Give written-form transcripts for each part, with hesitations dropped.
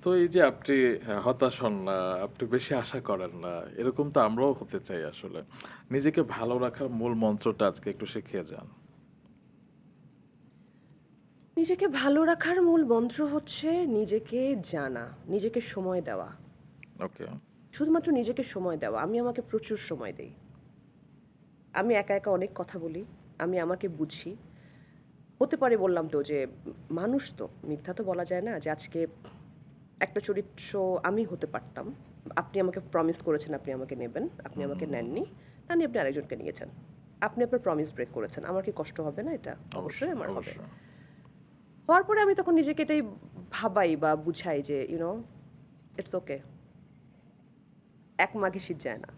তো এই যে আপনি হতাশ হন না, আপনি বেশি আশা করেন না, এরকম তো আমরাও হতে চাই আসলে। নিজেকে ভালো রাখার মূল মন্ত্রটা আজকে একটু শিখিয়ে যান। নিজেকে ভালো রাখার মূল মন্ত্র হচ্ছে নিজেকে জানা, নিজেকে সময় দেওয়া। ওকে। শুধুমাত্র নিজেকে সময় দেওয়া। আমি আমাকে প্রচুর সময় দেই। আমি একা, একা অনেক কথা বলি। আমি আমাকে বুঝি। হতে পারে বললাম তো যে মানুষ তো, মিথ্যা তো বলা যায় না যে আজকে একটা চরিত্র আমি হতে পারতাম। আপনি আমাকে প্রমিস করেছেন আপনি আমাকে নেবেন। আপনি আমাকে নেননি। না নিয়ে আপনি আরেকজনকে নিয়েছেন। আপনি আপনার প্রমিস ব্রেক করেছেন। আমার কি কষ্ট হবে না এটা? অবশ্যই অবশ্যই, আমার হবে। অবশ্যই। হওয়ার পরে আমি তখন নিজেকে এটাই ভাবাই বা বুঝাই যে ইটস ওকে। এক মাঘে শীত যায় না।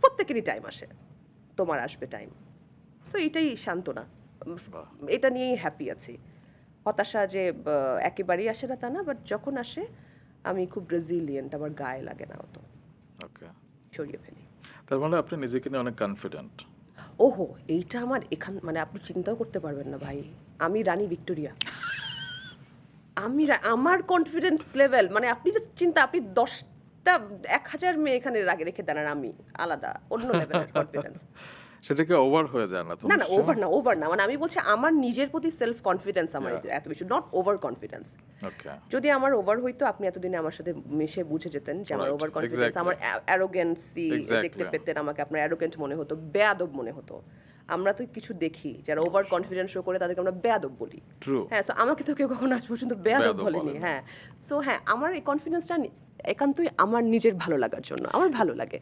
প্রত্যেকেরই টাইম আসে। তোমার আসবে টাইম। সো এটাই সান্ত্বনা। বাহ! এটা নিয়েই হ্যাপি আছি। হতাশা যে একেবারেই আসে না তা না, বাট যখন আসে আমি খুব রেজিলিয়েন্ট, আমার গায়ে লাগে না অত। ওকে। সরিয়ে ফেলি। তার মানে আপনি নিজেকে নিয়ে অনেক কনফিডেন্ট। ওহো! এইটা আমার মানে আপনি চিন্তাও করতে পারবেন না ভাই। আমি রানী ভিক্টোরিয়া। আমার কনফিডেন্স লেভেল মানে আপনি জাস্ট আপনি ১০টা ১,০০০ মেয়ে এখানে রেখে দেন আর আমি আলাদা অন্য লেভেলের কনফিডেন্স। সেটা কি ওভার হয়ে যায় না তো না, না নিশ্চয়ই? ওভার না। মানে আমি বলছি আমার নিজের প্রতি সেলফ কনফিডেন্স আমার ইয়াহ! এত বেশি, নট ওভার কনফিডেন্স। ওকে। যদি আমার ওভার হইতো আপনি এতদিনে আমার সাথে মিশে বুঝে যেতেন যে আমার রাইট। ওভার কনফিডেন্স, এক্সাক্টলি, আমার অ্যারোগেন্সি দেখলে এক্সাক্টলি। পেতেন আমাকে, আপনার অ্যারোগেন্ট মনে হতো, বেয়াদব মনে হতো। আমরা তো কিছু দেখি যারা ওভার কনফিডেন্স শো করে তাদেরকে আমরা বেয়াদব বলি। ট্রু। হ্যাঁ, সো আমাকে তো কেউ কখনো আজ পর্যন্ত বেয়াদব বেয়াদব বলেনি। বলেনি। হ্যাঁ, সো হ্যাঁ, আমার এই কনফিডেন্সটা একান্তই আমার নিজের ভালো লাগার জন্য। আমার ভালো লাগে।